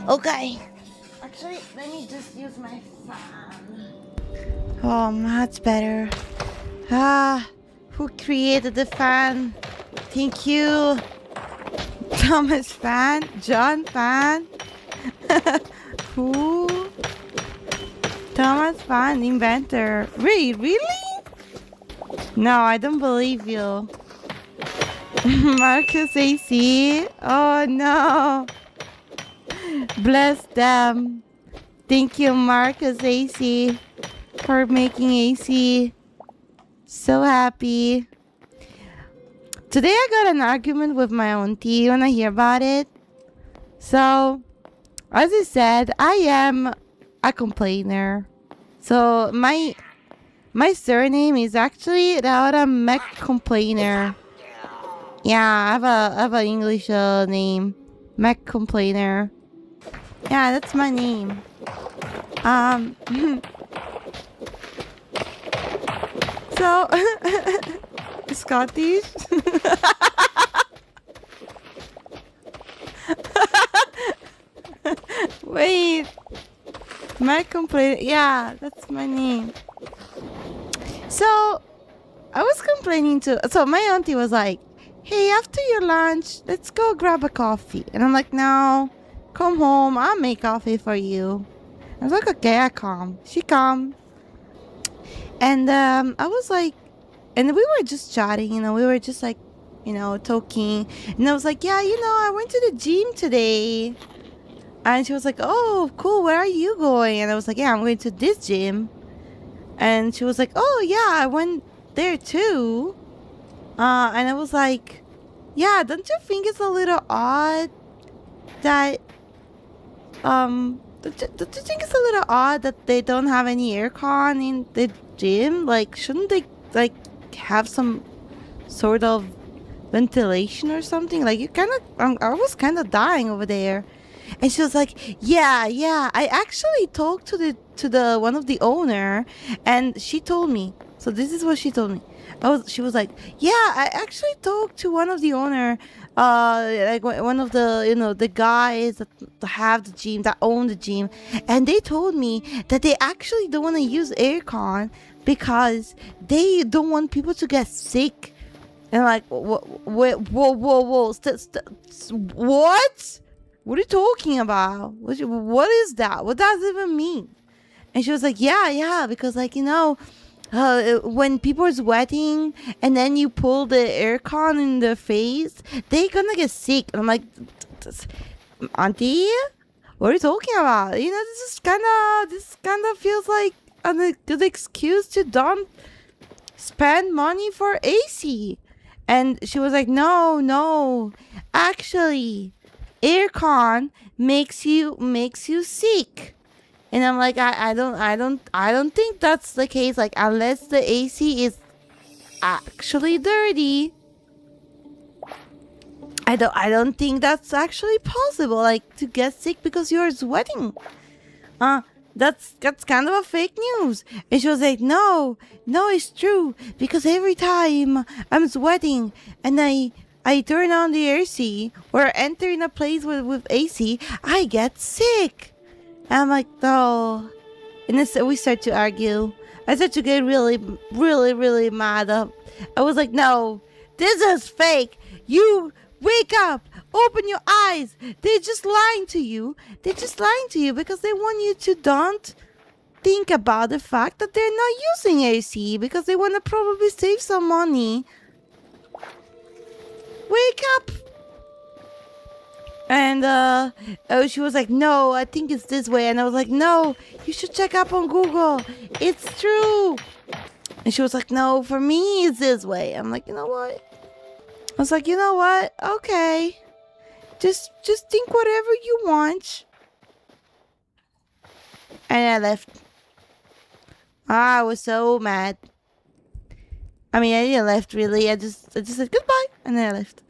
Okay. Actually, let me just use my fan. Oh, much better. Who created the fan? Thank you. Thomas Fan? John Fan? Who? Thomas Fan, inventor. Wait, really? No, I don't believe you. Marcus AC? Oh no. Bless them. Thank you, Marcus AC, for making AC. So happy. Today I got an argument with my auntie. You wanna hear about it? So, as I said, I am a complainer. So my surname is actually Raora Complainer. Yeah, I have an English name, Complainer. Yeah, that's my name. So Scottish. Wait, Complainer. Yeah, that's my name. So I was complaining to. So my auntie was like, "Hey, after your lunch, let's go grab a coffee." And I'm like, "No, come home. I'll make coffee for you." I was like, "Okay, I come." She come. And I was like, and we were just chatting, we were just like, talking. And I was like, "Yeah, I went to the gym today." And she was like, "Oh, cool. Where are you going?" And I was like, "Yeah, I'm going to this gym." And she was like, "Oh, yeah, I went there too." And I was like, "Yeah, don't you think it's a little odd that, don't you think it's a little odd that they don't have any aircon in the gym? Like, shouldn't they, like, have some sort of ventilation or something? Like, I was kind of dying over there." And she was like, yeah, I actually talked to the one of the owner, and she told me. So this is what she told me. She was like, "Yeah, I actually talked to one of the owner, like one of the the guys that have the gym, that own the gym, and they told me that they actually don't want to use aircon because they don't want people to get sick." And I'm like, whoa, what? What are you talking about? What is that? What does it even mean? And she was like, yeah, because like, when people are sweating and then you pull the aircon in their face, they gonna get sick. And I'm like, "Auntie, what are you talking about? This kind of feels like a good excuse to don't spend money for AC." And she was like, no, actually, aircon makes you sick. And I'm like, I don't think that's the case. Like, unless the AC is actually dirty, I don't think that's actually possible. Like, to get sick because you're sweating. That's kind of a fake news. And she was like, no, it's true, because every time I'm sweating and I turn on the AC or enter in a place with AC, I get sick. And I'm like, "No." And then we start to argue. I start to get really, really, really mad. I was like, "No, this is fake. You wake up. Open your eyes. They're just lying to you. Because they want you to don't think about the fact that they're not using AC because they want to probably save some money. Wake up." And she was like, "No, I think it's this way." And I was like, "No, you should check up on Google. It's true." And she was like, "No, for me it's this way." I'm like, "You know what?" I was like, "You know what? Okay. Just think whatever you want." And I left. I was so mad. I mean, I didn't left really. I just said goodbye and then I left.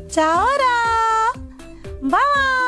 Ciao! Bye!